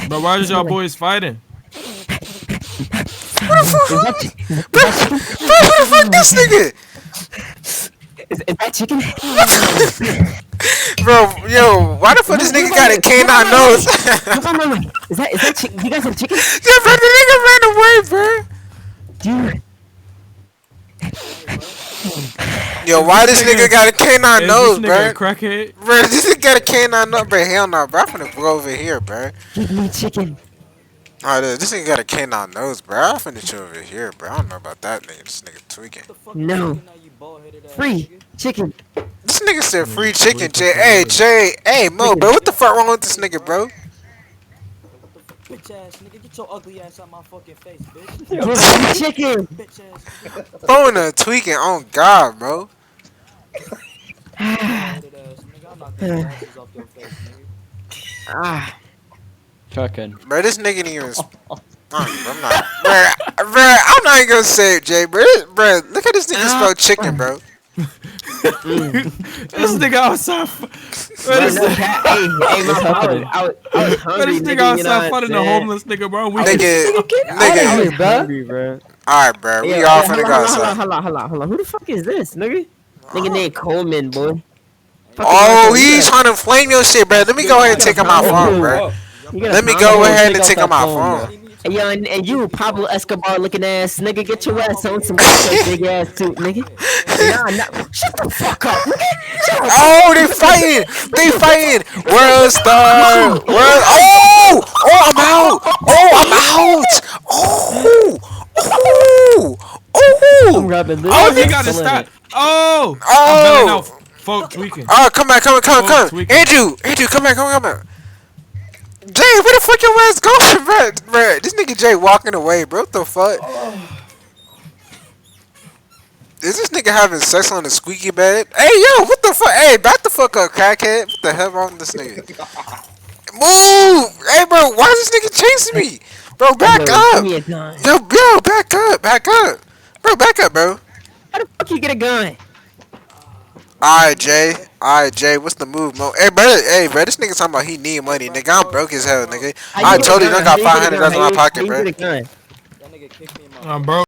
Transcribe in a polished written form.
Bro, why is y'all boys fighting? What the fuck this nigga? Is that chicken? Bro, yo, why the fuck this nigga got a canine nose? Is that chicken? You guys have chicken? Yeah, bro, the nigga ran away, bro. Dude. Yo, why this nigga got a canine nose, this bro? nigga a crackhead? Bro, this nigga got a canine nose, bro. Hell no, bro. I'm finna go over here, bro. Give me chicken. Alright, this nigga got a canine nose, bro. I'm finna chill over here, bro. I don't know about that nigga. This nigga tweaking. No. Free chicken. This nigga said free chicken, Jay. Hey, Jay. Hey, Mo, bro. What the fuck wrong with this nigga, bro? Bitch ass nigga, get your ugly ass out my fucking face, bitch. Give me chicken. Bitch ass. Phone tweaking on God, bro. I'm not gonna glasses off your face, nigga. Cooking. Bro, this nigga didn't even. I'm not. Bro, I'm not even gonna say it, Jay. Bro, look at this nigga spell chicken, bro. This nigga outside. Hey, my happening? I was hungry. This nigga outside fighting the homeless nigga, bro. Nigga. Hungry, bro. Alright, bro. We all finna go outside. Hold on. Who the fuck is this, nigga? Nigga named Coleman, boy. Oh, he's trying to flame your shit, bro. Let me go ahead and take him my phone, bro. Let me go ahead and take him my phone. Hey, yo, and you, Pablo Escobar looking ass nigga, get your ass on some big ass too, nigga. Nah, shut the fuck up, nigga. Oh, they fighting! They fighting! World star! World. Oh! Oh, I'm out! Oh, I'm out! Oh! Oh! I'm grabbing this. Oh, he gotta stop. Oh! Oh! I'm belling out. Folk tweaking. Oh, come back, come. Andrew, come back. Jay, where the fuck your ass going, bro? This nigga Jay walking away, bro. What the fuck? Is this nigga having sex on the squeaky bed? Hey, yo, what the fuck? Hey, back the fuck up, crackhead. What the hell wrong with this nigga? Move! Hey, bro, why is this nigga chasing me? Bro, back up! Yo, back up! Bro, back up, bro. How the fuck you get a gun? Alright, Jay, what's the move, Mo? Hey, bro, this nigga talking about he need money, nigga. I'm broke as hell, nigga. I told you I got $500 in my pocket, bro. That nigga kicked me in my Bro.